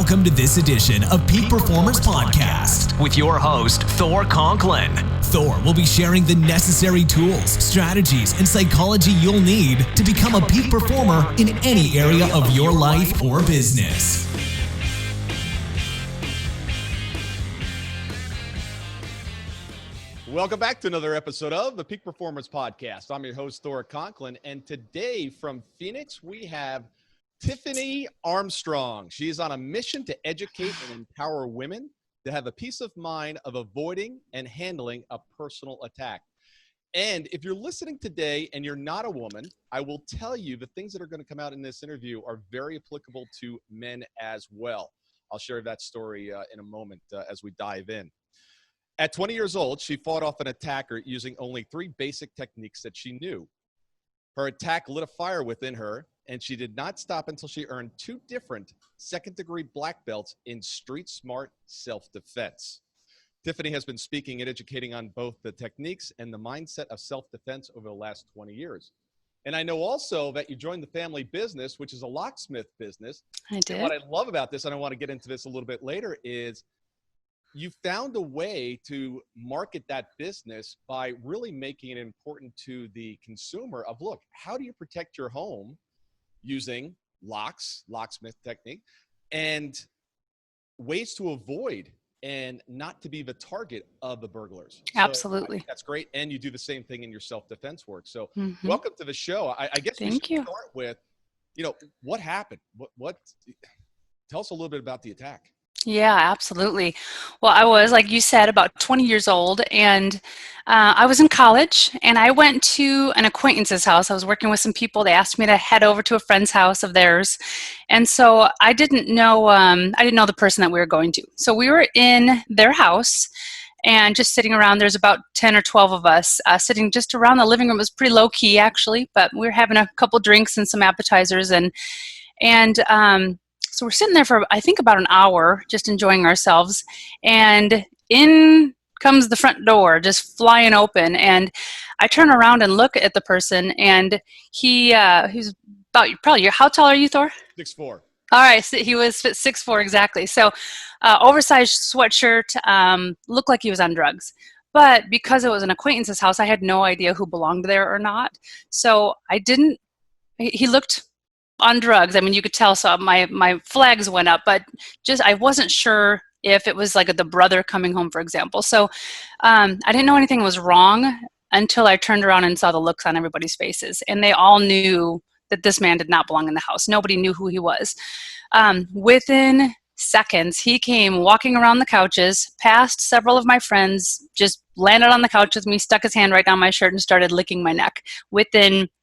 Welcome to this edition of Peak Performers Podcast with your host, Thor Conklin. Thor will be sharing the necessary tools, strategies, and psychology you'll need to become a peak performer in any area of your life or business. Welcome back to another episode of the Peak Performance Podcast. I'm your host, Thor Conklin, and today from Phoenix, we have Tiffany Armstrong. She is on a mission to educate and empower women to have a peace of mind of avoiding and handling a personal attack. And if you're listening today and you're not a woman, I will tell you the things that are going to come out in this interview are very applicable to men as well. I'll share that story in a moment as we dive in. At 20 years old, she fought off an attacker using only 3 basic techniques that she knew. Her attack lit a fire within her, and she did not stop until she earned 2 different second-degree black belts in street-smart self-defense. Tiffany has been speaking and educating on both the techniques and the mindset of self-defense over the last 20 years. And I know also that you joined the family business, which is a locksmith business. I did. And what I love about this, and I want to get into this a little bit later, is you found a way to market that business by really making it important to the consumer of, look, how do you protect your home using locksmith technique, and ways to avoid and not to be the target of the burglars. Absolutely. So that's great. And you do the same thing in your self-defense work. So welcome to the show. I guess we should start with, what happened? Tell us a little bit about the attack. Yeah, absolutely. Well, I was, like you said, about 20 years old, and I was in college, and I went to an acquaintance's house. I was working with some people. They asked me to head over to a friend's house of theirs, and so I didn't know the person that we were going to. So we were in their house and just sitting around. There's about 10 or 12 of us sitting just around the living room. It was pretty low key, actually, but we were having a couple drinks and some appetizers, and so we're sitting there for, I think, about an hour, just enjoying ourselves, and in comes the front door, just flying open, and I turn around and look at the person, and he's about, probably, how tall are you, Thor? 6'4". All right, so he was 6'4", exactly. So oversized sweatshirt, looked like he was on drugs. But because it was an acquaintance's house, I had no idea who belonged there or not. So he looked on drugs. I mean, you could tell, so my flags went up, but just, I wasn't sure if it was like the brother coming home, for example. So I didn't know anything was wrong until I turned around and saw the looks on everybody's faces. And they all knew that this man did not belong in the house. Nobody knew who he was. Within seconds, he came walking around the couches, past several of my friends, just landed on the couch with me, stuck his hand right down my shirt and started licking my neck.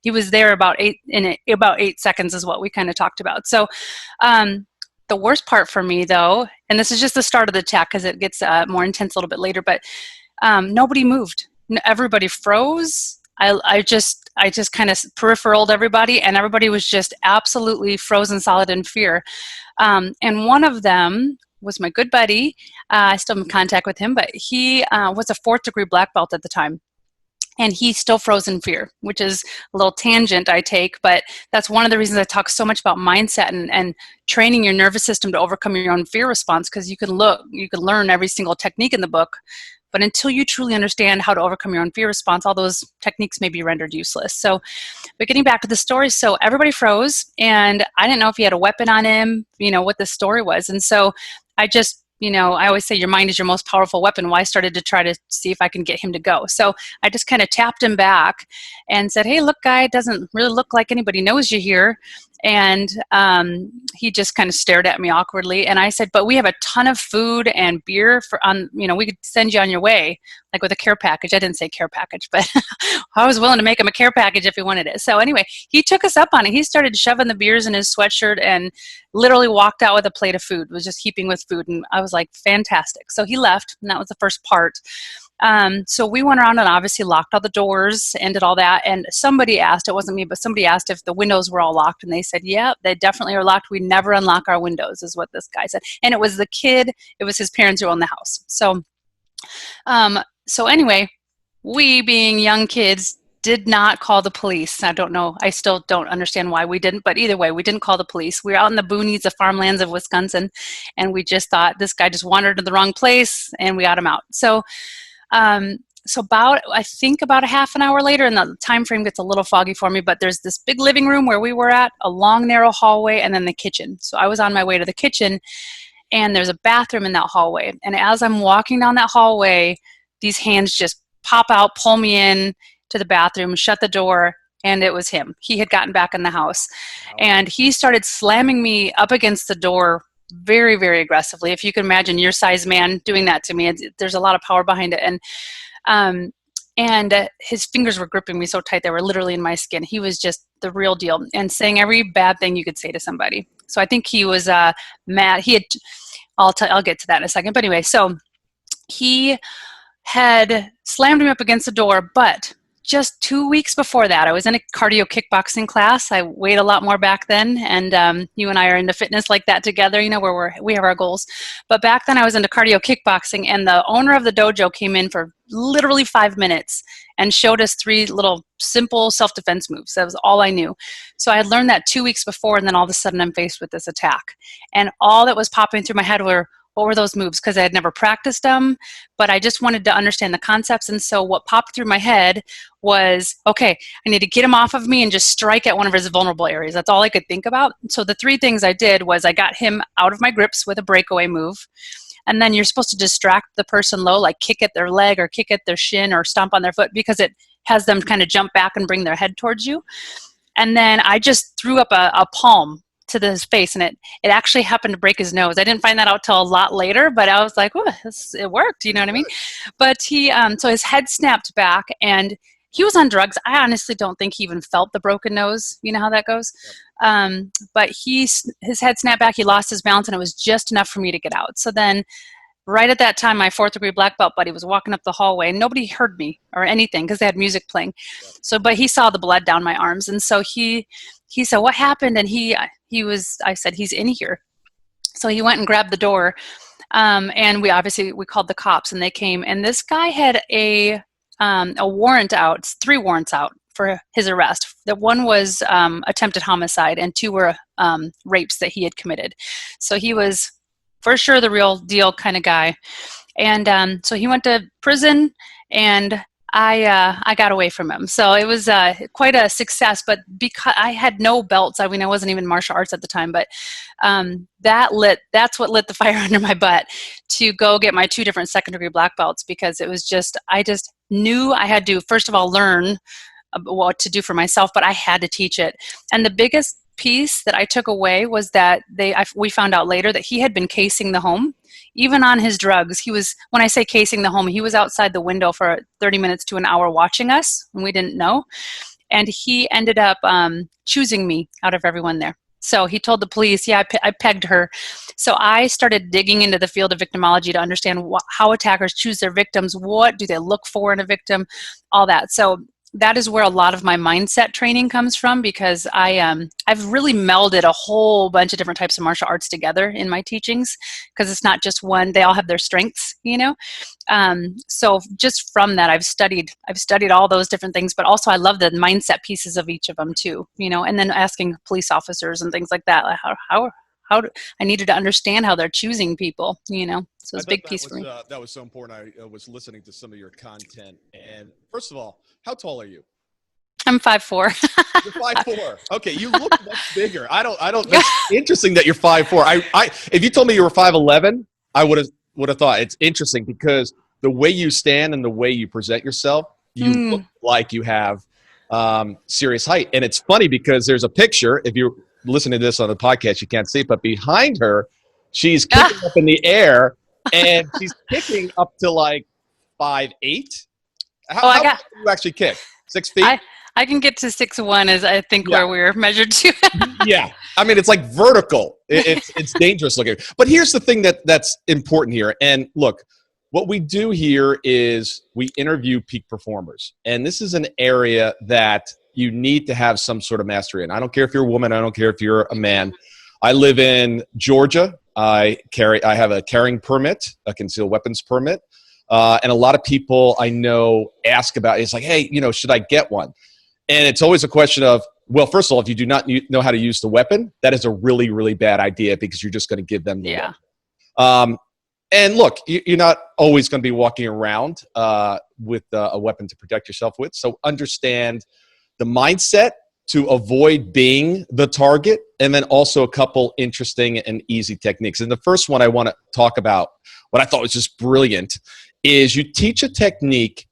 He was there about 8 seconds is what we kind of talked about. So the worst part for me, though, and this is just the start of the attack because it gets more intense a little bit later, but nobody moved. Everybody froze. I just kind of peripheraled everybody, and everybody was just absolutely frozen solid in fear. And one of them was my good buddy. I still am in contact with him, but he was a 4th degree black belt at the time. And he still froze in fear, which is a little tangent I take, but that's one of the reasons I talk so much about mindset and training your nervous system to overcome your own fear response, because you can learn every single technique in the book, but until you truly understand how to overcome your own fear response, all those techniques may be rendered useless. So, but getting back to the story, so everybody froze, and I didn't know if he had a weapon on him, what the story was. And so I just, I always say your mind is your most powerful weapon. Well, I started to try to see if I can get him to go. So I just kind of tapped him back and said, "Hey, look, guy, it doesn't really look like anybody knows you here." And he just kind of stared at me awkwardly. And I said, "But we have a ton of food and beer we could send you on your way, like with a care package." I didn't say care package, but I was willing to make him a care package if he wanted it. So anyway, he took us up on it. He started shoving the beers in his sweatshirt and literally walked out with a plate of food, was just heaping with food. And I was like, fantastic. So he left, and that was the first part. So we went around and obviously locked all the doors and did all that. And somebody asked, it wasn't me, but somebody asked if the windows were all locked. And they said, yeah, they definitely are locked. We never unlock our windows, is what this guy said. And it was it was his parents who owned the house. So anyway, we being young kids did not call the police. I don't know. I still don't understand why we didn't, but either way, we didn't call the police. We were out in the boonies, the farmlands of Wisconsin, and we just thought this guy just wandered to the wrong place, and we got him out. So, I think about a half an hour later, and the time frame gets a little foggy for me, but there's this big living room where we were at, a long, narrow hallway, and then the kitchen. So I was on my way to the kitchen, and there's a bathroom in that hallway. And as I'm walking down that hallway, these hands just pop out, pull me in to the bathroom, shut the door, and it was him. He had gotten back in the house. Wow. And he started slamming me up against the door very, very aggressively. If you can imagine your size man doing that to me, there's a lot of power behind it. And his fingers were gripping me so tight they were literally in my skin. He was just the real deal and saying every bad thing you could say to somebody. So I think he was mad. I'll get to that in a second. But anyway, so he had slammed me up against the door, but just 2 weeks before that, I was in a cardio kickboxing class. I weighed a lot more back then, and you and I are into fitness like that together, where we have our goals. But back then I was into cardio kickboxing, and the owner of the dojo came in for literally 5 minutes and showed us 3 little simple self-defense moves. That was all I knew. So I had learned that 2 weeks before, and then all of a sudden I'm faced with this attack. And all that was popping through my head were, what were those moves? Because I had never practiced them, but I just wanted to understand the concepts. And so what popped through my head was, okay, I need to get him off of me and just strike at one of his vulnerable areas. That's all I could think about. So the 3 things I did was I got him out of my grips with a breakaway move. And then you're supposed to distract the person low, like kick at their leg or kick at their shin or stomp on their foot, because it has them kind of jump back and bring their head towards you. And then I just threw up a palm to his face, and it actually happened to break his nose. I didn't find that out till a lot later, but I was like, oh, it worked, you know what I mean? But he, so his head snapped back, and he was on drugs. I honestly don't think he even felt the broken nose. You know how that goes? Yep. But his head snapped back, he lost his balance, and it was just enough for me to get out. So then right at that time, my 4th degree black belt buddy was walking up the hallway, and nobody heard me or anything because they had music playing. Yep. So, but he saw the blood down my arms, and so he said, what happened? And I said, he's in here. So he went and grabbed the door, and we called the cops, and they came, and this guy had a warrant out, 3 warrants out for his arrest. The one was attempted homicide, and 2 were rapes that he had committed. So he was for sure the real deal kind of guy. And so he went to prison, and I got away from him. So it was quite a success, but because I had no belts, I wasn't even martial arts at the time, but that's what lit the fire under my butt to go get my 2 different 2nd degree black belts, because it was I just knew I had to, first of all, learn what to do for myself, but I had to teach it. And the biggest piece that I took away was that we found out later that he had been casing the home. Even on his drugs, when I say casing the home, he was outside the window for 30 minutes to an hour watching us, and we didn't know. And he ended up choosing me out of everyone there. So he told the police, yeah, I pegged her. So I started digging into the field of victimology to understand how attackers choose their victims, what do they look for in a victim, all that. So that is where a lot of my mindset training comes from, because I've really melded a whole bunch of different types of martial arts together in my teachings, because it's not just one, they all have their strengths, so just from that I've studied all those different things, but also I love the mindset pieces of each of them too, and then asking police officers and things like that, like how I needed to understand how they're choosing people, so it's a big piece for me. That was so important. I was listening to some of your content, and first of all, how tall are you? I'm 5'4". You're 5'4". Okay, you look much bigger. I don't. That's interesting that you're 5'4". If you told me you were 5'11", I would have thought it's interesting, because the way you stand and the way you present yourself, you look like you have serious height. And it's funny because there's a picture. If you're listening to this on the podcast, you can't see it, but behind her, she's kicking up in the air, and she's kicking up to like 5'8". How do you actually kick? 6 feet? I can get to 6'1", is I think where we're measured to. Yeah. I mean, it's like vertical. It's dangerous looking. But here's the thing that's important here. And look, what we do here is we interview peak performers. And this is an area that you need to have some sort of mastery in. I don't care if you're a woman. I don't care if you're a man. I live in Georgia. I have a carrying permit, a concealed weapons permit. And a lot of people I know ask about it. It's like, hey, should I get one? And it's always a question of, well, first of all, if you do not know how to use the weapon, that is a really, really bad idea because you're just going to give them the weapon. And look, you're not always going to be walking around with a weapon to protect yourself with. So understand the mindset to avoid being the target, and then also a couple interesting and easy techniques. And the first one I want to talk about, what I thought was just brilliant, is you teach a technique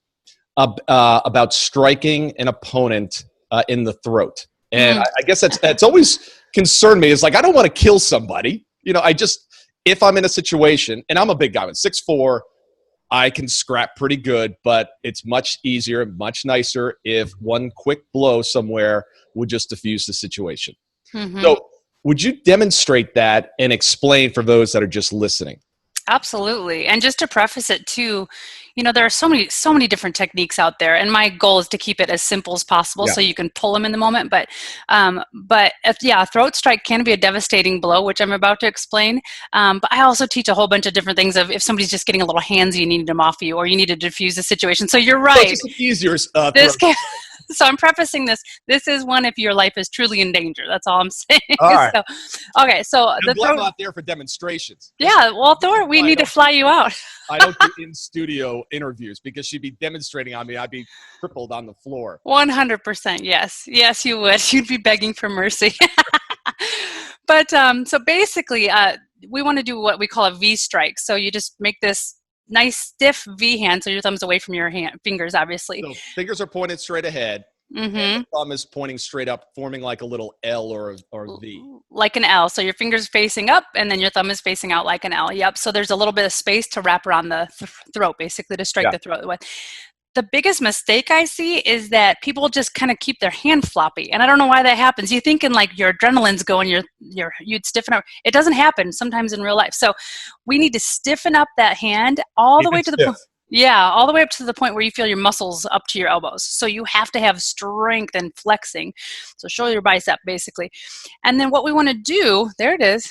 about striking an opponent in the throat. And I guess that's always concerned me. Is like, I don't want to kill somebody. If I'm in a situation, and I'm a big guy, I'm 6'4", I can scrap pretty good, but it's much easier, much nicer if one quick blow somewhere would just diffuse the situation. So would you demonstrate that and explain for those that are just listening? Absolutely. And just to preface it too, there are so many different techniques out there, and my goal is to keep it as simple as possible so you can pull them in the moment. But a throat strike can be a devastating blow, which I'm about to explain. But I also teach a whole bunch of different things of if somebody's just getting a little handsy, you need them off you, or you need to diffuse the situation. So you're right. So it's easier. So I'm prefacing this. This is one if your life is truly in danger. That's all I'm saying. All right. So I'm glad I'm not there for demonstrations. Yeah. Well, Thor, we need to fly you out. I don't do in-studio interviews because she'd be demonstrating on me. I'd be crippled on the floor. 100%. Yes. Yes, you would. You'd be begging for mercy. But so basically, we want to do what we call a V strike. So you just make this nice stiff V hand, so your thumb's away from your fingers, obviously. So fingers are pointed straight ahead. And the thumb is pointing straight up, forming like a little L or a V. Like an L. So your finger's facing up, and then your thumb is facing out like an L. Yep. So there's a little bit of space to wrap around the throat, basically, to strike the throat with. The biggest mistake I see is that people just kind of keep their hand floppy, and I don't know why that happens. You thinking like your adrenaline's going, you'd stiffen up. It doesn't happen sometimes in real life. So we need to stiffen up that hand all the way to the point. Yeah, all the way up to the point where you feel your muscles up to your elbows. So you have to have strength and flexing. So show your bicep, basically. And then what we want to do, there it is.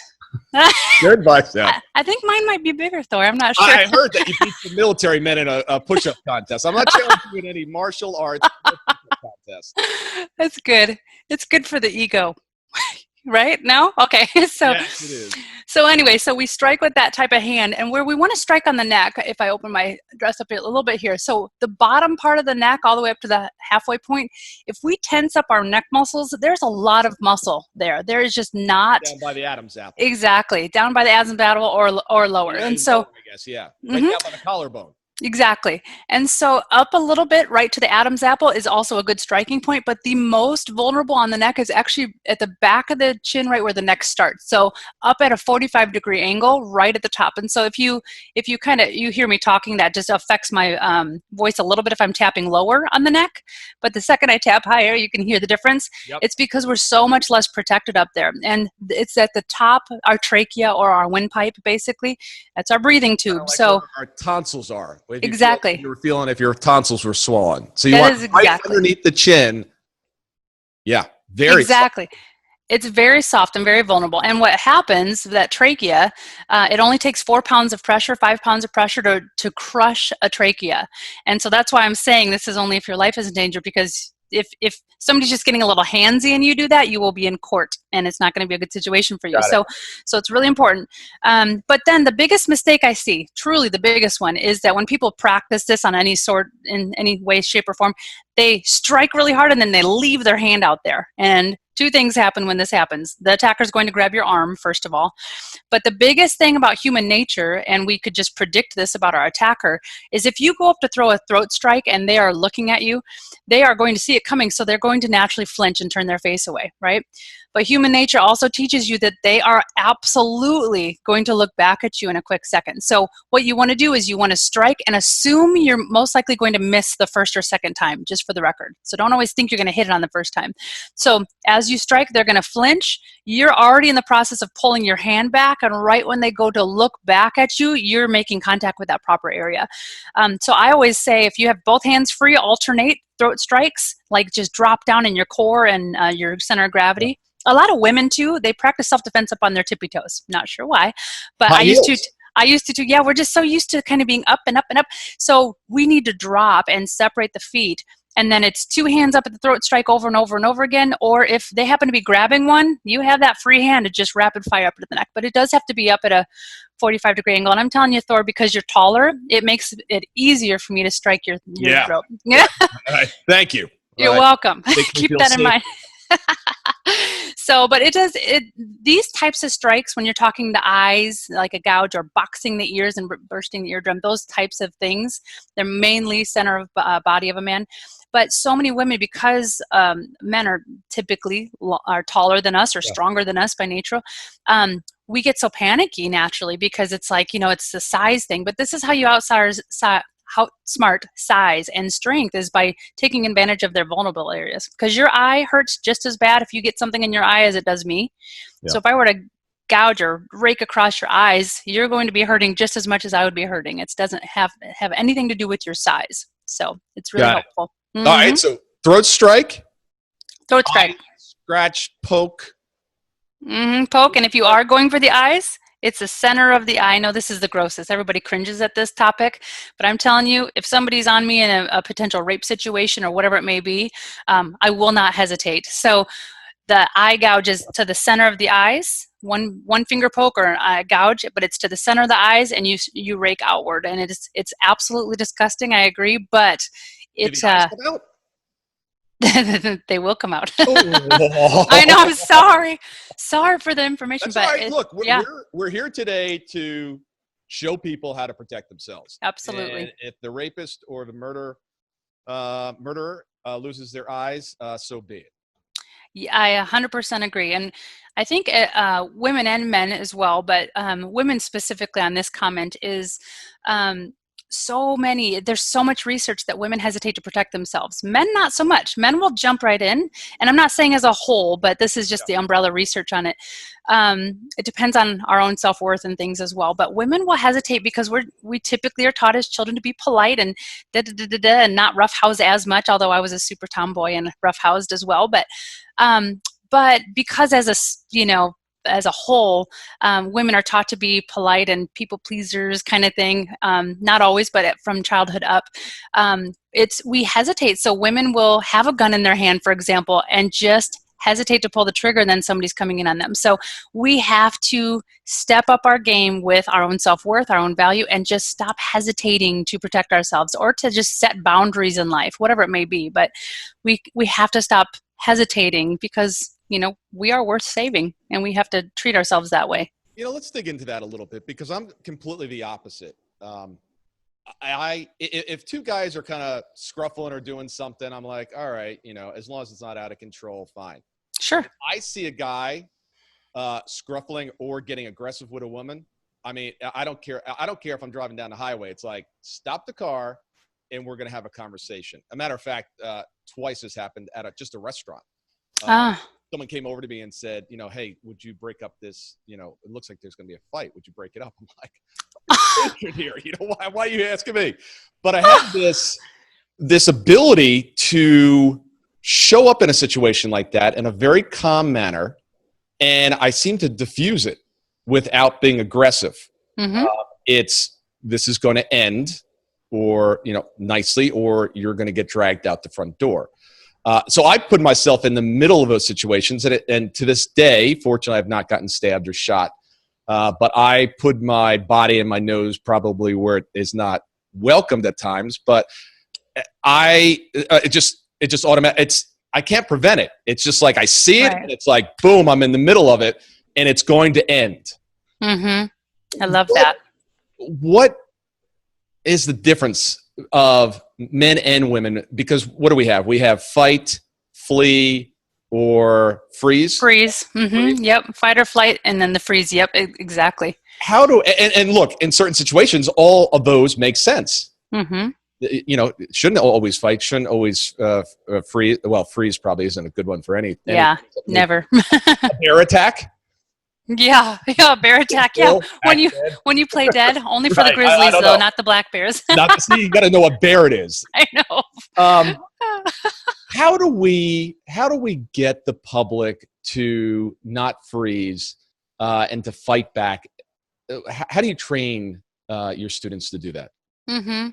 Good bicep. I think mine might be bigger, Thor. I'm not sure. I heard that you beat the military men in a push-up contest. I'm not challenging you in any martial arts contest. That's good. It's good for the ego. Right? No? Okay. So, yes, it is. So anyway, so we strike with that type of hand, and where we want to strike on the neck, if I open my dress up a little bit here, so the bottom part of the neck all the way up to the halfway point, if we tense up our neck muscles, there's a lot of muscle there. There is just not. Down by the Adam's apple. Exactly. Down by the Adam's apple or lower. Yeah, and so. Lower, I guess, yeah. Right down by the collarbone. Exactly. And so up a little bit right to the Adam's apple is also a good striking point, but the most vulnerable on the neck is actually at the back of the chin, right where the neck starts. So up at a 45-degree angle right at the top. And so if you hear me talking, that just affects my voice a little bit if I'm tapping lower on the neck. But the second I tap higher, you can hear the difference. Yep. It's because we're so much less protected up there. And it's at the top, our trachea or our windpipe, basically. That's our breathing tube. Like so our tonsils are. Exactly. You were feeling if your tonsils were swollen. So you want right underneath the chin. Yeah, very exactly. Soft. It's very soft and very vulnerable. And what happens, that trachea, it only takes 4 pounds of pressure, 5 pounds of pressure to crush a trachea. And so that's why I'm saying this is only if your life is in danger, because if somebody's just getting a little handsy and you do that, you will be in court, and it's not going to be a good situation for you. So it's really important. But then the biggest mistake I see, truly the biggest one, is that when people practice this on any sort, in any way, shape, or form, they strike really hard and then they leave their hand out there. And two things happen when this happens. The attacker is going to grab your arm, first of all. But the biggest thing about human nature, and we could just predict this about our attacker, is if you go up to throw a throat strike and they are looking at you, they are going to see it coming, so they're going to naturally flinch and turn their face away, right? But human nature also teaches you that they are absolutely going to look back at you in a quick second. So what you want to do is you want to strike and assume you're most likely going to miss the first or second time, just for the record. So don't always think you're going to hit it on the first time. So as you strike, they're going to flinch. You're already in the process of pulling your hand back, and right when they go to look back at you, you're making contact with that proper area. So I always say, if you have both hands free, alternate throat strikes, like just drop down in your core and your center of gravity. A lot of women too, they practice self-defense up on their tippy toes. Not sure why, but I used to too. Yeah, we're just so used to kind of being up and up and up. So we need to drop and separate the feet. And then it's 2 hands up at the throat strike over and over and over again. Or if they happen to be grabbing one, you have that free hand to just rapid fire up to the neck. But it does have to be up at a 45-degree angle. And I'm telling you, Thor, because you're taller, it makes it easier for me to strike your throat. Yeah. Thank you. You're welcome. Keep that in mind. So, but these types of strikes, when you're talking the eyes, like a gouge, or boxing the ears and bursting the eardrum, those types of things, they're mainly center of body of a man. But so many women, because men are typically are taller than us or stronger than us by nature, we get so panicky naturally because it's like, it's the size thing. But this is how you outsmart size and strength, is by taking advantage of their vulnerable areas. Because your eye hurts just as bad if you get something in your eye as it does me. Yeah. So if I were to gouge or rake across your eyes, you're going to be hurting just as much as I would be hurting. It doesn't have anything to do with your size. So it's really helpful. Mm-hmm. All right, so throat strike. Throat strike. Scratch, poke. Poke, and if you are going for the eyes, it's the center of the eye. I know this is the grossest. Everybody cringes at this topic, but I'm telling you, if somebody's on me in a potential rape situation or whatever it may be, I will not hesitate. So the eye gouge is to the center of the eyes, one finger poke or a gouge, but it's to the center of the eyes, and you rake outward, and it's absolutely disgusting. I agree, but it's they will come out. I know. I'm sorry for the information. That's but right. Look, we're here today to show people how to protect themselves. Absolutely. And if the rapist or the murderer loses their eyes, so be it. Yeah, I 100% agree. And I think women and men as well, but women specifically on this comment is there's so much research that women hesitate to protect themselves. Men, not so much. Men will jump right in. And I'm not saying as a whole, but this is just the umbrella research on it. It depends on our own self-worth and things as well. But women will hesitate because we typically are taught as children to be polite and and not roughhouse as much, although I was a super tomboy and roughhoused as well. But because as a whole, women are taught to be polite and people pleasers kind of thing. Not always, but from childhood up, we hesitate. So women will have a gun in their hand, for example, and just hesitate to pull the trigger, and then somebody's coming in on them. So we have to step up our game with our own self-worth, our own value, and just stop hesitating to protect ourselves or to just set boundaries in life, whatever it may be. But we have to stop hesitating because we are worth saving, and we have to treat ourselves that way. Let's dig into that a little bit, because I'm completely the opposite. If two guys are kind of scruffling or doing something, I'm like, all right, as long as it's not out of control, fine. Sure. If I see a guy scruffling or getting aggressive with a woman, I mean, I don't care. I don't care if I'm driving down the highway. It's like, stop the car and we're going to have a conversation. A matter of fact, twice this happened at just a restaurant. Someone came over to me and said, hey, would you break up this? It looks like there's going to be a fight. Would you break it up? I'm like, here, why are you asking me? But I have this ability to show up in a situation like that in a very calm manner, and I seem to diffuse it without being aggressive. Mm-hmm. This is going to end, or nicely, or you're going to get dragged out the front door. So I put myself in the middle of those situations, and to this day, fortunately, I've not gotten stabbed or shot. But I put my body and my nose probably where it is not welcomed at times. But it just automatic. I can't prevent it. It's just like I see it, right. And it's like boom, I'm in the middle of it, and it's going to end. Mm-hmm. I love that. What is the difference of men and women? Because what do we have? We have fight, flee, or freeze. Freeze. Mm-hmm. Freeze. Yep. Fight or flight, and then the freeze. Yep. Exactly. And look, in certain situations, all of those make sense. Mm-hmm. Shouldn't always fight. Shouldn't always freeze. Well, freeze probably isn't a good one for any. Yeah. Never. A bear attack. Yeah, bear attack. Yeah, when you play dead, only for the Grizzlies though, not the Black Bears. You got to know what bear it is. I know. How do we get the public to not freeze and to fight back how do you train your students to do that? Mm-hmm.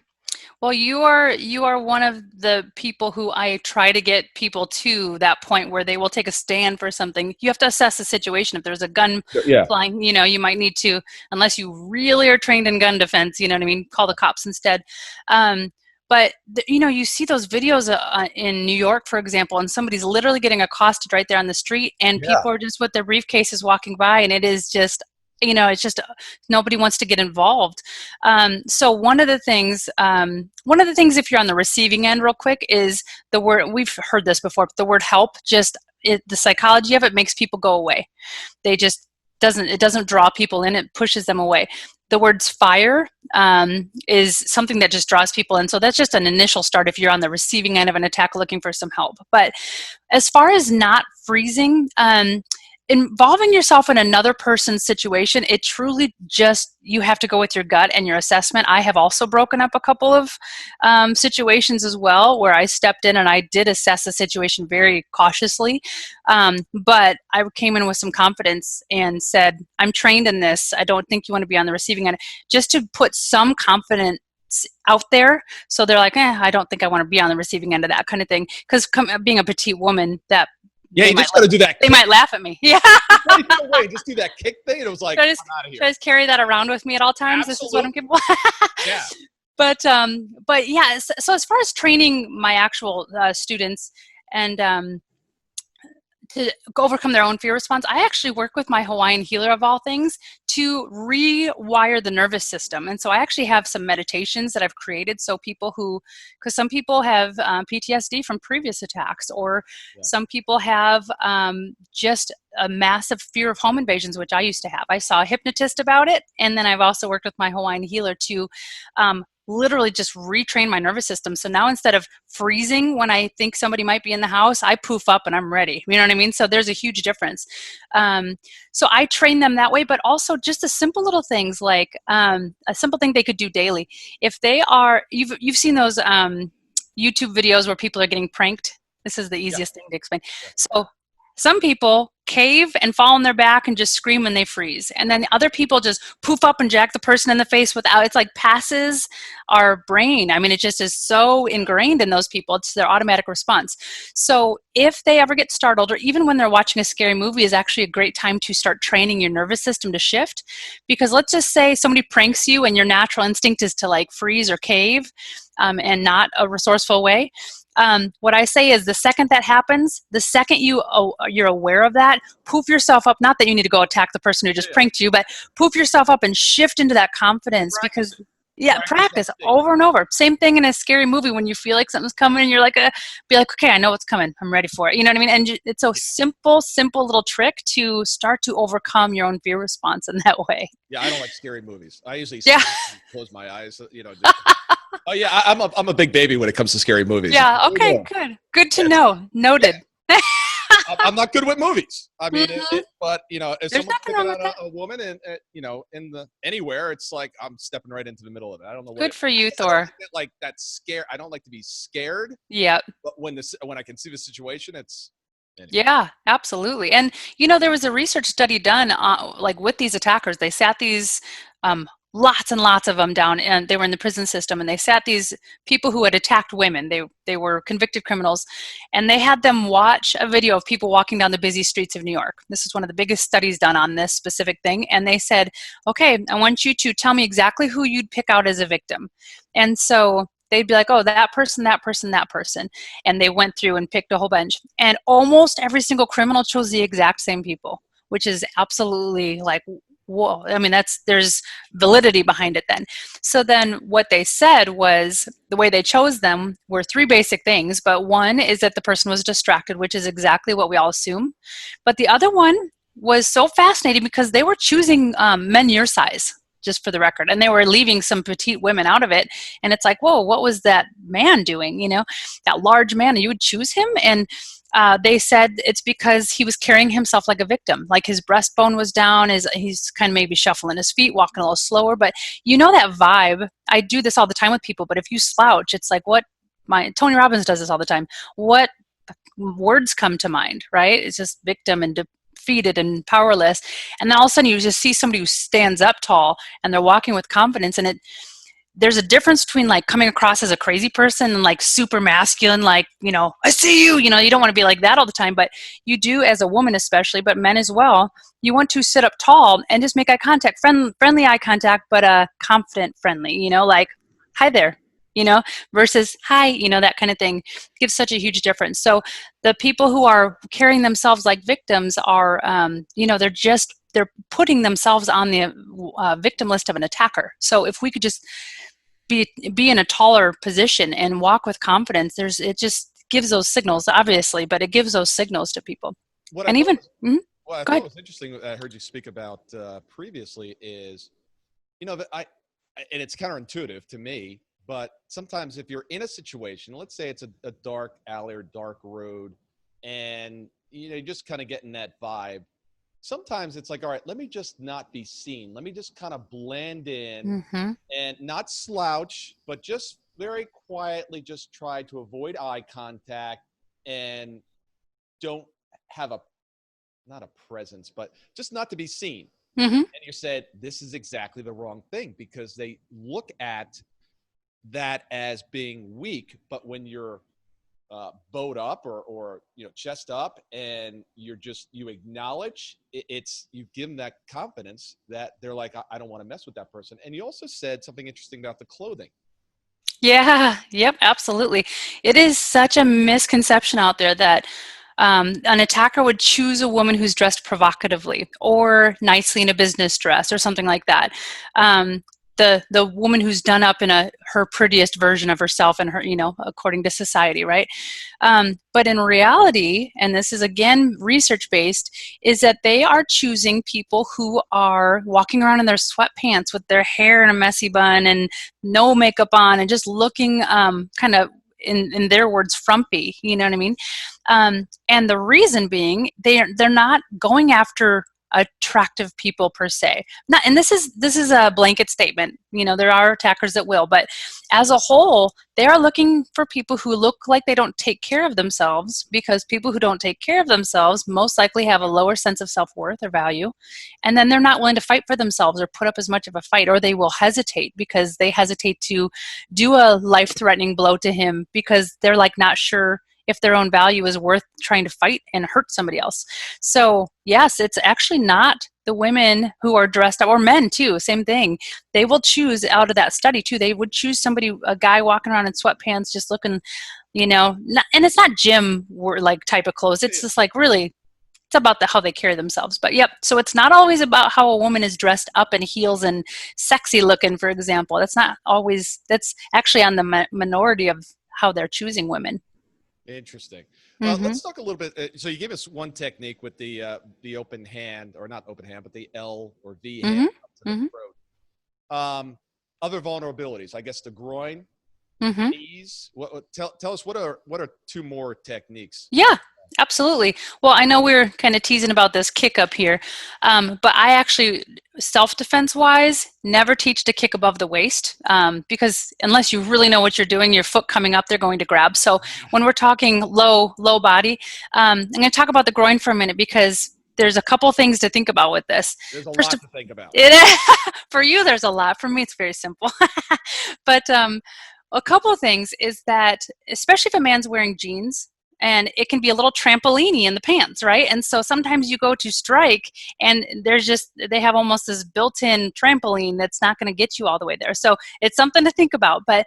Well, you are one of the people who I try to get people to that point where they will take a stand for something. You have to assess the situation. If there's a gun Yeah. flying, you might need to, unless you really are trained in gun defense, you know what I mean, call the cops instead. But you see those videos in New York, for example, and somebody's literally getting accosted right there on the street, and people are just with their briefcases walking by, and it is just, it's just nobody wants to get involved. So one of the things, if you're on the receiving end, real quick, is the word. We've heard this before. But the word "help," the psychology of it makes people go away. They just doesn't draw people in. It pushes them away. The words "fire" is something that just draws people in. So that's just an initial start if you're on the receiving end of an attack looking for some help. But as far as not freezing, involving yourself in another person's situation, it truly just, you have to go with your gut and your assessment. I have also broken up a couple of situations as well, where I stepped in and I did assess the situation very cautiously. But I came in with some confidence and said, I'm trained in this. I don't think you want to be on the receiving end. Just to put some confidence out there, so they're like, I don't think I want to be on the receiving end of that kind of thing. Because being a petite woman, you just got to do that. They might laugh at me. Yeah. Just do that kick thing. It was like, I'm out of here. Should I just carry that around with me at all times? Absolutely. This is what I'm capable. Yeah. But yeah. So as far as training my actual students and to overcome their own fear response, I actually work with my Hawaiian healer, of all things, to rewire the nervous system. And so I actually have some meditations that I've created, so because some people have PTSD from previous attacks, or some people have just a massive fear of home invasions, which I used to have. I saw a hypnotist about it, and then I've also worked with my Hawaiian healer to literally just retrain my nervous system. So now, instead of freezing when I think somebody might be in the house, I poof up and I'm ready. You know what I mean? So there's a huge difference. So I train them that way, but also just the simple little things, like a simple thing they could do daily. If they are, you've seen those YouTube videos where people are getting pranked. This is the easiest thing to explain. So some people cave and fall on their back and just scream when they freeze. And then other people just poof up and jack the person in the face without, it's like passes our brain. I mean, it just is so ingrained in those people. It's their automatic response. So if they ever get startled, or even when they're watching a scary movie, is actually a great time to start training your nervous system to shift. Because let's just say somebody pranks you and your natural instinct is to like freeze or cave, and not a resourceful way. What I say is, the second that happens, the second you're aware of that, poof yourself up. Not that you need to go attack the person who just pranked you, but poof yourself up and shift into that confidence. Practice. Because practice over and over. Same thing in a scary movie, when you feel like something's coming and you're like, be like, okay, I know what's coming. I'm ready for it. You know what I mean? And it's a simple little trick to start to overcome your own fear response in that way. Yeah, I don't like scary movies. I usually close my eyes, Oh yeah, I'm a big baby when it comes to scary movies. Yeah. Okay. Good to know. Noted. Yeah. I'm not good with movies. I mean, but if someone's picking out a woman and anywhere, it's like I'm stepping right into the middle of it. I don't know. Good for you, Thor. Like that scare. I don't like to be scared. Yeah. But when I can see the situation, it's. Anyway. Yeah, absolutely. And there was a research study done like with these attackers. They sat these lots and lots of them down, and they were in the prison system, and they sat these people who had attacked women. They were convicted criminals, and they had them watch a video of people walking down the busy streets of New York. This is one of the biggest studies done on this specific thing. And they said, okay, I want you to tell me exactly who you'd pick out as a victim. And so they'd be like, oh, that person, that person, that person. And they went through and picked a whole bunch. And almost every single criminal chose the exact same people, which is absolutely like, whoa. I mean, there's validity behind it then. So then what they said was, the way they chose them were three basic things. But one is that the person was distracted, which is exactly what we all assume. But the other one was so fascinating because they were choosing men your size, just for the record. And they were leaving some petite women out of it. And it's like, whoa, what was that man doing? That large man, you would choose him? And they said it's because he was carrying himself like a victim. Like his breastbone was down, he's kind of maybe shuffling his feet, walking a little slower. But that vibe. I do this all the time with people, but if you slouch, it's like Tony Robbins does this all the time. What words come to mind, right? It's just victim and defeated and powerless. And then all of a sudden you just see somebody who stands up tall and they're walking with confidence. And there's a difference between like coming across as a crazy person and like super masculine, like, I see you, you don't want to be like that all the time, but you do as a woman especially, but men as well. You want to sit up tall and just make eye contact, friendly eye contact, but confident, friendly, like, hi there, versus hi, that kind of thing gives such a huge difference. So the people who are carrying themselves like victims are, they're putting themselves on the victim list of an attacker. So if we could just be in a taller position and walk with confidence, it just gives those signals, obviously, but it gives those signals to people. What I thought was interesting, I heard you speak about previously is, that and it's counterintuitive to me, but sometimes if you're in a situation, let's say it's a dark alley or dark road, and you're just kind of getting that vibe. Sometimes it's like, all right, let me just not be seen. Let me just kind of blend in and not slouch, but just very quietly just try to avoid eye contact and don't have not a presence, but just not to be seen. And you said, this is exactly the wrong thing, because they look at that as being weak. But when you're bowed up or chest up and you acknowledge you give them that confidence that they're like, I don't want to mess with that person. And you also said something interesting about the clothing. Yeah, yep, absolutely. It is such a misconception out there that an attacker would choose a woman who's dressed provocatively or nicely in a business dress or something like that. The woman who's done up in her prettiest version of herself and her, according to society, right? But in reality, and this is again research-based, is that they are choosing people who are walking around in their sweatpants with their hair in a messy bun and no makeup on and just looking kind of, in their words, frumpy, you know what I mean? And the reason being, they're not going after attractive people per se. And this is a blanket statement. There are attackers that will, but as a whole, they are looking for people who look like they don't take care of themselves, because people who don't take care of themselves most likely have a lower sense of self-worth or value. And then they're not willing to fight for themselves or put up as much of a fight, or they will hesitate because they hesitate to do a life-threatening blow to him because they're like not sure if their own value is worth trying to fight and hurt somebody else. So yes, it's actually not the women who are dressed up, or men too, same thing. They will choose out of that study too. They would choose a guy walking around in sweatpants, just looking, and it's not gym like type of clothes. It's just like really, it's about how they carry themselves. But yep, so it's not always about how a woman is dressed up in heels and sexy looking, for example. That's actually on the minority of how they're choosing women. Interesting. Well, let's talk a little bit. So you gave us one technique with the open hand, or not open hand, but the L or V hand up to the throat. Other vulnerabilities, I guess, the groin, knees. Tell us what are two more techniques? Yeah, absolutely. Well, I know we're kind of teasing about this kick up here, but I actually, self-defense wise, never teach to kick above the waist, because unless you really know what you're doing, your foot coming up, they're going to grab. So when we're talking low body, I'm going to talk about the groin for a minute, because there's a couple things to think about with this. There's a lot to think about. For you, there's a lot. For me, it's very simple. But a couple of things is that, especially if a man's wearing jeans, and it can be a little trampoline-y in the pants, right? And so sometimes you go to strike and they have almost this built-in trampoline that's not going to get you all the way there. So it's something to think about. But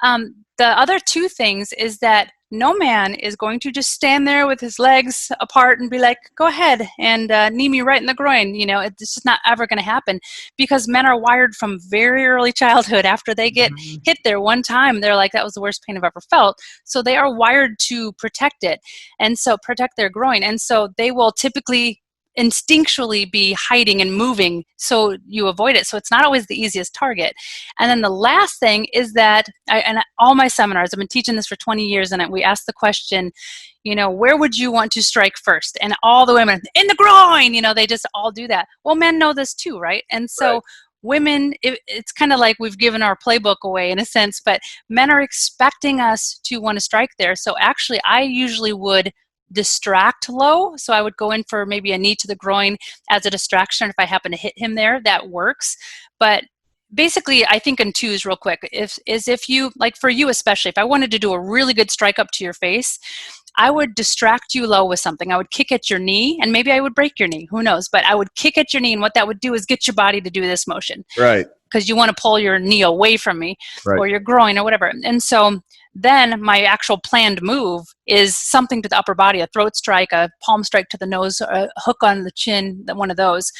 the other two things is that no man is going to just stand there with his legs apart and be like, go ahead and knee me right in the groin. It's just not ever going to happen, because men are wired from very early childhood. After they get hit there one time, they're like, that was the worst pain I've ever felt. So they are wired to protect it, and so protect their groin. And so they will typically instinctually be hiding and moving so you avoid it. So it's not always the easiest target. And then the last thing is that all my seminars, I've been teaching this for 20 years, and we ask the question, where would you want to strike first? And all the women, in the groin, they just all do that. Well, men know this too, right? And so women, it's kind of like we've given our playbook away in a sense, but men are expecting us to want to strike there. So actually, I usually would distract low. So I would go in for maybe a knee to the groin as a distraction. If I happen to hit him there, that works. But basically, I think in twos real quick, if you, like for you especially, if I wanted to do a really good strike up to your face, I would distract you low with something. I would kick at your knee, and maybe I would break your knee. Who knows? But I would kick at your knee, and what that would do is get your body to do this motion. Right. Because you want to pull your knee away from me, right, or your groin or whatever. And so then my actual planned move is something to the upper body, a throat strike, a palm strike to the nose, a hook on the chin, one of those.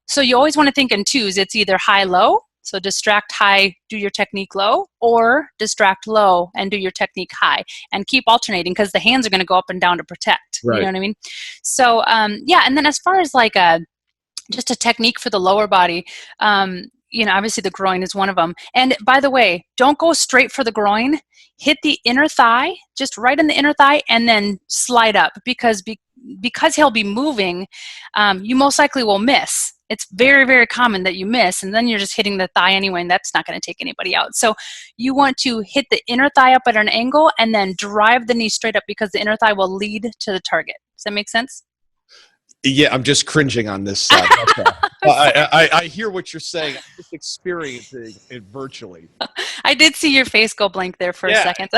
So you always want to think in twos. It's either high-low, so distract high, do your technique low, or distract low and do your technique high, and keep alternating because the hands are going to go up and down to protect. Right. You know what I mean? So yeah, and then as far as like just a technique for the lower body, obviously the groin is one of them. And by the way, don't go straight for the groin. Hit the inner thigh, just right in the inner thigh, and then slide up because he'll be moving, you most likely will miss. It's very, very common that you miss, and then you're just hitting the thigh anyway, and that's not going to take anybody out. So you want to hit the inner thigh up at an angle and then drive the knee straight up because the inner thigh will lead to the target. Does that make sense? Yeah, I'm just cringing on this side. Okay. I hear what you're saying. I'm just experiencing it virtually. I did see your face go blank there for a second.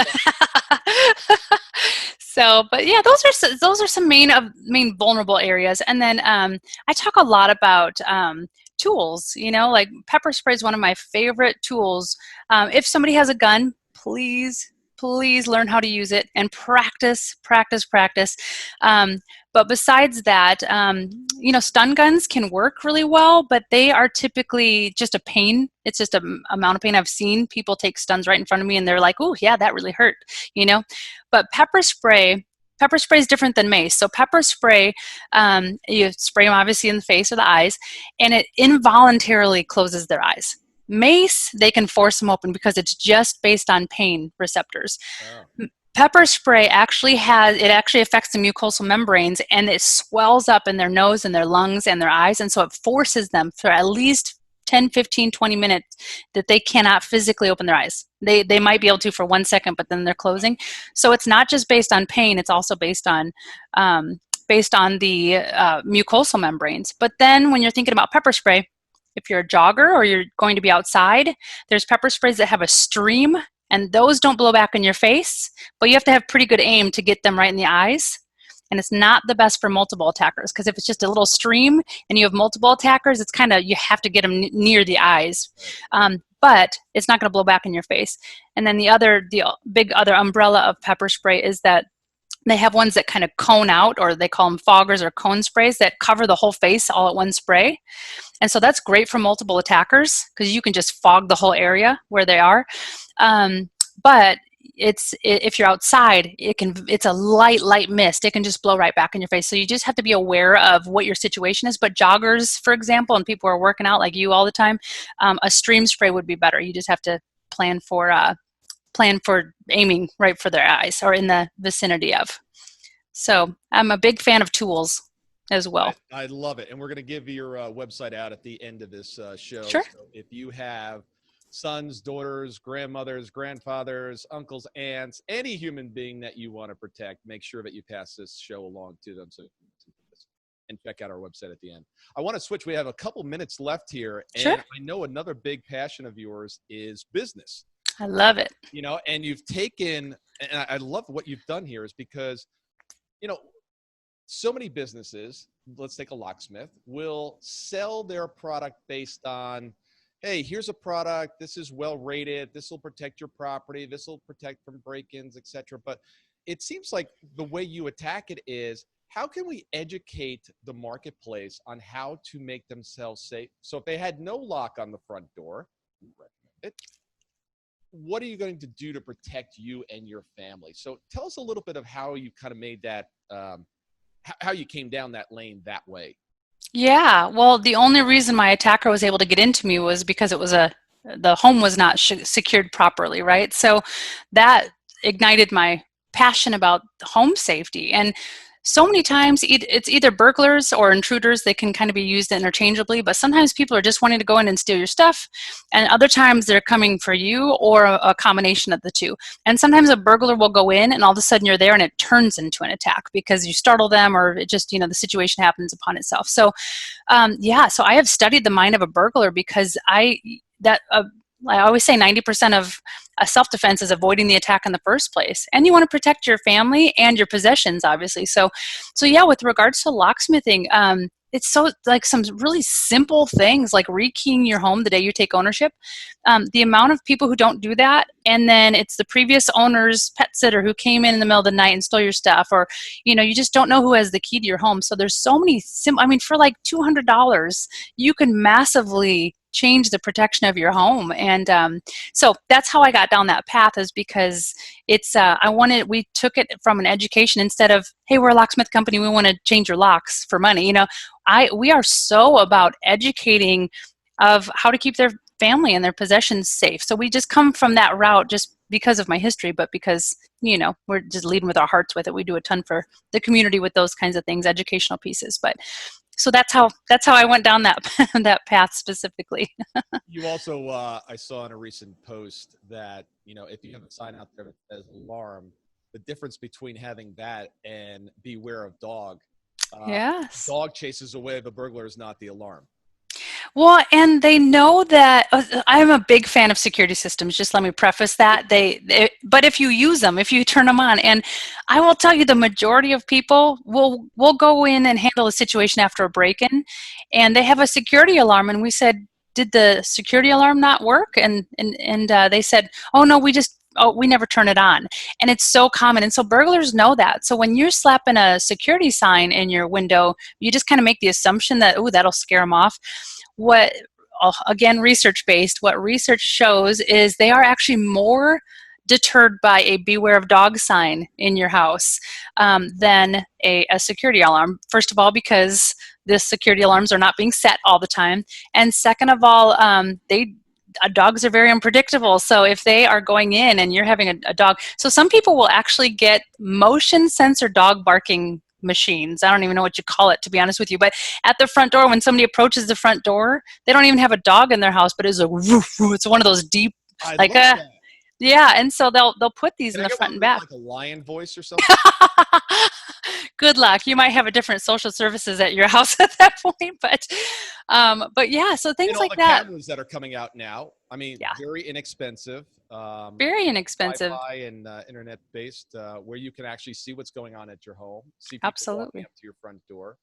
So, but yeah, those are some main vulnerable areas. And then I talk a lot about tools. Like pepper spray is one of my favorite tools. If somebody has a gun, please learn how to use it and practice. But besides that, stun guns can work really well, but they are typically just a pain. It's just an amount of pain. I've seen people take stuns right in front of me and they're like, oh yeah, that really hurt, But pepper spray is different than mace. So pepper spray, you spray them obviously in the face or the eyes, and it involuntarily closes their eyes. Mace, they can force them open because it's just based on pain receptors. Oh. Pepper spray actually affects the mucosal membranes, and it swells up in their nose and their lungs and their eyes, and so it forces them for at least 10, 15, 20 minutes that they cannot physically open their eyes. They might be able to for 1 second, but then they're closing. So it's not just based on pain, it's also based on the mucosal membranes. But then when you're thinking about pepper spray, if you're a jogger or you're going to be outside, there's pepper sprays that have a stream, and those don't blow back in your face, but you have to have pretty good aim to get them right in the eyes. And it's not the best for multiple attackers, because if it's just a little stream and you have multiple attackers, it's kind of, you have to get them near the eyes. But it's not going to blow back in your face. And then the big other umbrella of pepper spray is that they have ones that kind of cone out, or they call them foggers or cone sprays, that cover the whole face all at one spray. And so that's great for multiple attackers because you can just fog the whole area where they are. But if you're outside, it's a light mist. It can just blow right back in your face. So you just have to be aware of what your situation is. But joggers, for example, and people who are working out like you all the time, a stream spray would be better. You just have to plan for aiming right for their eyes or in the vicinity of. So I'm a big fan of tools as well. I love it. And we're going to give your website out at the end of this show. Sure. So if you have sons, daughters, grandmothers, grandfathers, uncles, aunts, any human being that you want to protect, make sure that you pass this show along to them. And check out our website at the end. I want to switch. We have a couple minutes left here. And sure. I know another big passion of yours is business. I love it. And you've taken, and I love what you've done here, is because, so many businesses, let's take a locksmith, will sell their product based on, hey, here's a product, this is well rated, this will protect your property, this will protect from break-ins, etc. But it seems like the way you attack it is, how can we educate the marketplace on how to make themselves safe? So if they had no lock on the front door, what are you going to do to protect you and your family? So tell us a little bit of how you kind of made that, how you came down that lane that way. Yeah, well, the only reason my attacker was able to get into me was because the home was not secured properly, right? So that ignited my passion about home safety. And so many times it's either burglars or intruders. They can kind of be used interchangeably, but sometimes people are just wanting to go in and steal your stuff, and other times they're coming for you, or a combination of the two. And sometimes a burglar will go in and all of a sudden you're there and it turns into an attack because you startle them, or it just, the situation happens upon itself. So so I have studied the mind of a burglar, because I always say 90% of self-defense is avoiding the attack in the first place. And you want to protect your family and your possessions, obviously. So yeah, with regards to locksmithing, it's so like some really simple things like rekeying your home the day you take ownership. The amount of people who don't do that, and then it's the previous owner's pet sitter who came in the middle of the night and stole your stuff, or you just don't know who has the key to your home. So there's so many for like $200 you can massively change the protection of your home. And so that's how I got down that path, is because it's we took it from an education, instead of, hey, we're a locksmith company, we want to change your locks for money. We are so about educating of how to keep their family and their possessions safe. So we just come from that route, just because of my history, but because we're just leading with our hearts with it. We do a ton for the community with those kinds of things, educational pieces. But so that's how I went down that that path specifically. You also, I saw in a recent post that, if you have a sign out there that says alarm, the difference between having that and beware of dog. Yes. Dog chases away the burglar is not the alarm. Well, and they know that I'm a big fan of security systems. Just let me preface that. But if you use them, if you turn them on, and I will tell you, the majority of people will go in and handle a situation after a break-in, and they have a security alarm, and we said, did the security alarm not work? And they said, oh no, we never turn it on. And it's so common. And so burglars know that. So when you're slapping a security sign in your window, you just kind of make the assumption that, that'll scare them off. Again, research-based, what research shows is they are actually more deterred by a beware of dog sign in your house than a security alarm. First of all, because the security alarms are not being set all the time. And second of all, dogs are very unpredictable. So if they are going in and you're having a dog, so some people will actually get motion sensor dog barking machines. I don't even know what you call it, to be honest with you. But at the front door, when somebody approaches the front door, they don't even have a dog in their house, but it's a woof, woof. It's one of those deep, yeah. And so they'll put these in the front and back. Like a lion voice or something. Good luck. You might have a different social services at your house at that point, but yeah. So things like that. Cameras that are coming out now. I mean, very inexpensive. Very inexpensive. Wi-Fi and internet-based, where you can actually see what's going on at your home. See people walking up to your front door.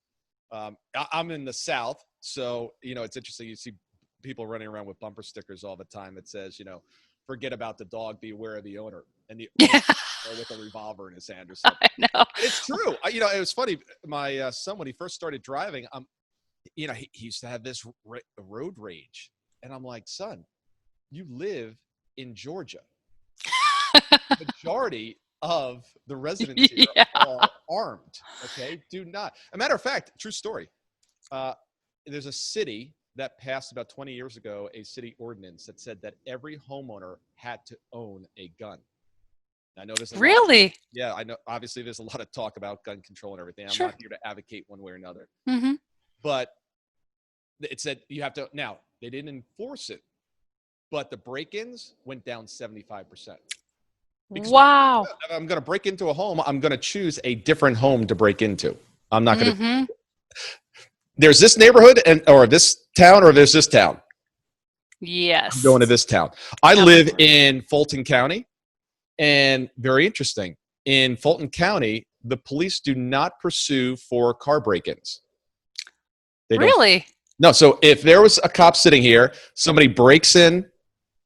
I'm in the South, so it's interesting. You see people running around with bumper stickers all the time that says, forget about the dog, beware of the owner, and the owner with a revolver in his hand or something. I know. It's true. It was funny. My son, when he first started driving, he used to have this road rage, and I'm like, son, you live in Georgia. The majority of the residents here are armed. Okay, do not. A matter of fact, true story. There's a city that passed about 20 years ago a city ordinance that said that every homeowner had to own a gun. I know there's really. Yeah, I know. Obviously, there's a lot of talk about gun control and everything. I'm not here to advocate one way or another. Mm-hmm. But it said you have to. Now they didn't enforce it, but the break-ins went down 75%. Wow. If I'm going to break into a home, I'm going to choose a different home to break into. I'm not going to. There's this neighborhood or this town, or there's this town. Yes. I'm going to this town. I live in Fulton County, and very interesting. In Fulton County, the police do not pursue for car break-ins. Really? No. So if there was a cop sitting here, somebody breaks in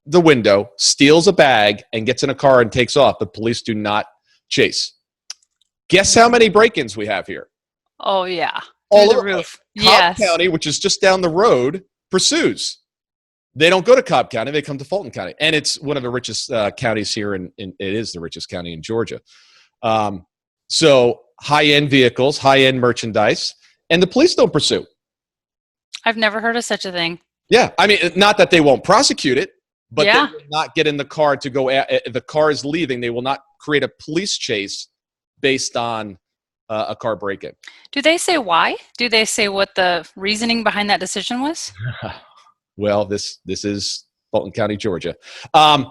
the window, steals a bag, and gets in a car and takes off, the police do not chase. Guess how many break-ins we have here? Oh, yeah. All over the roof. Cobb County, which is just down the road, pursues. They don't go to Cobb County. They come to Fulton County. And it's one of the richest counties here, and it is the richest county in Georgia. So high-end vehicles, high-end merchandise, and the police don't pursue. I've never heard of such a thing. Yeah. I mean, not that they won't prosecute it, but they will not get in the car to go. The car is leaving. They will not create a police chase based on a car break-in. Do they say why? Do they say what the reasoning behind that decision was? Well, this is Fulton County, Georgia. I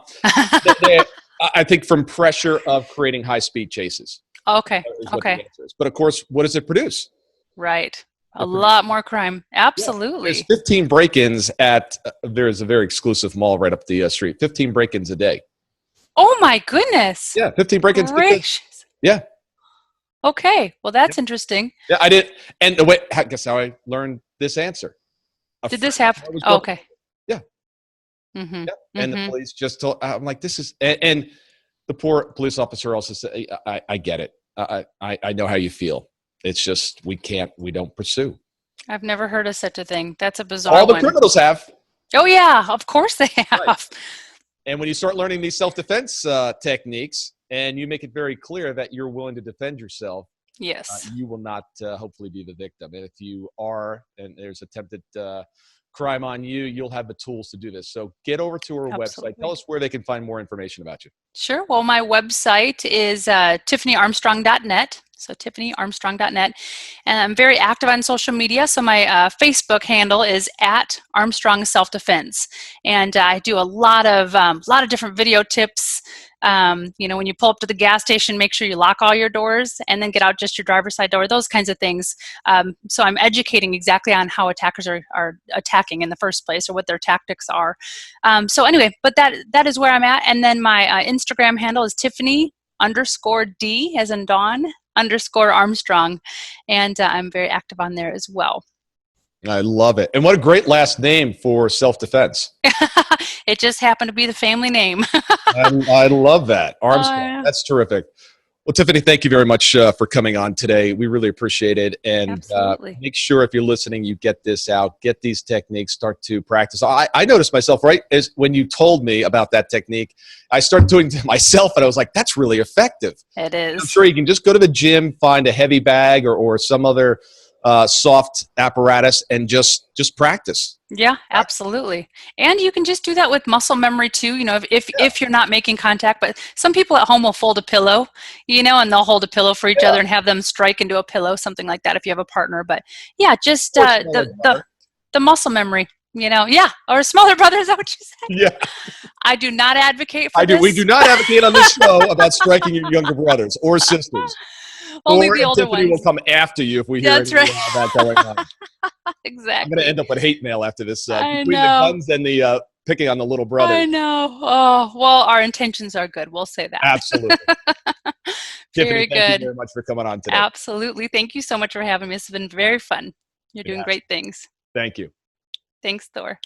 think from pressure of creating high-speed chases. Okay. Is what the answer is. But of course, what does it produce? Right. A lot more crime. Absolutely. Yeah. There's 15 break-ins at there's a very exclusive mall right up the street. 15 break-ins a day. Oh my goodness. Yeah, 15 break-ins. Gracious. Yeah. Okay. Well, that's interesting. Yeah, I did. And wait, guess how I learned this answer. Did this happen? Oh, okay. Yeah. Mm-hmm. Yeah. And the police just told, I'm like, this is, and the poor police officer also said, I get it. I know how you feel. It's just, we don't pursue. I've never heard of such a thing. That's a bizarre All the one. criminals have. Oh yeah, of course they have. Right. And when you start learning these self-defense techniques and you make it very clear that you're willing to defend yourself, yes, you will not hopefully be the victim. And if you are, and there's attempted crime on you, you'll have the tools to do this. So get over to her website. Tell us where they can find more information about you. Sure. Well, my website is tiffanyarmstrong.net. So tiffanyarmstrong.net. And I'm very active on social media. So my Facebook handle is @Armstrong Self-Defense. And I do a lot of different video tips. When you pull up to the gas station, make sure you lock all your doors and then get out just your driver's side door, those kinds of things. So I'm educating exactly on how attackers are attacking in the first place or what their tactics are. So anyway, but that is where I'm at. And then my Instagram handle is Tiffany_D as in Dawn _Armstrong. And I'm very active on there as well. I love it. And what a great last name for self-defense. It just happened to be the family name. I love that. Armstrong. Yeah. That's terrific. Well, Tiffany, thank you very much for coming on today. We really appreciate it. And make sure if you're listening, you get this out, get these techniques, start to practice. I noticed myself, right, is when you told me about that technique, I started doing it myself, and I was like, that's really effective. It is. I'm sure you can just go to the gym, find a heavy bag or some other soft apparatus and just practice. Yeah, absolutely. And you can just do that with muscle memory too, if you're not making contact. But some people at home will fold a pillow, and they'll hold a pillow for each other and have them strike into a pillow, something like that if you have a partner. But yeah, just the muscle memory, or a smaller brother, is that what you said? Yeah. I do not advocate for this. We do not advocate on this show about striking your younger brothers or sisters. Only the older ones. Tiffany will come after you if we hear anything about that going on. Exactly. I'm going to end up with hate mail after this. Between the guns and the picking on the little brother. I know. Oh, well, our intentions are good. We'll say that. Absolutely. Very Tiffany, good. Thank you very much for coming on today. Absolutely. Thank you so much for having me. It's been very fun. You're doing great things. Thank you. Thanks, Thor.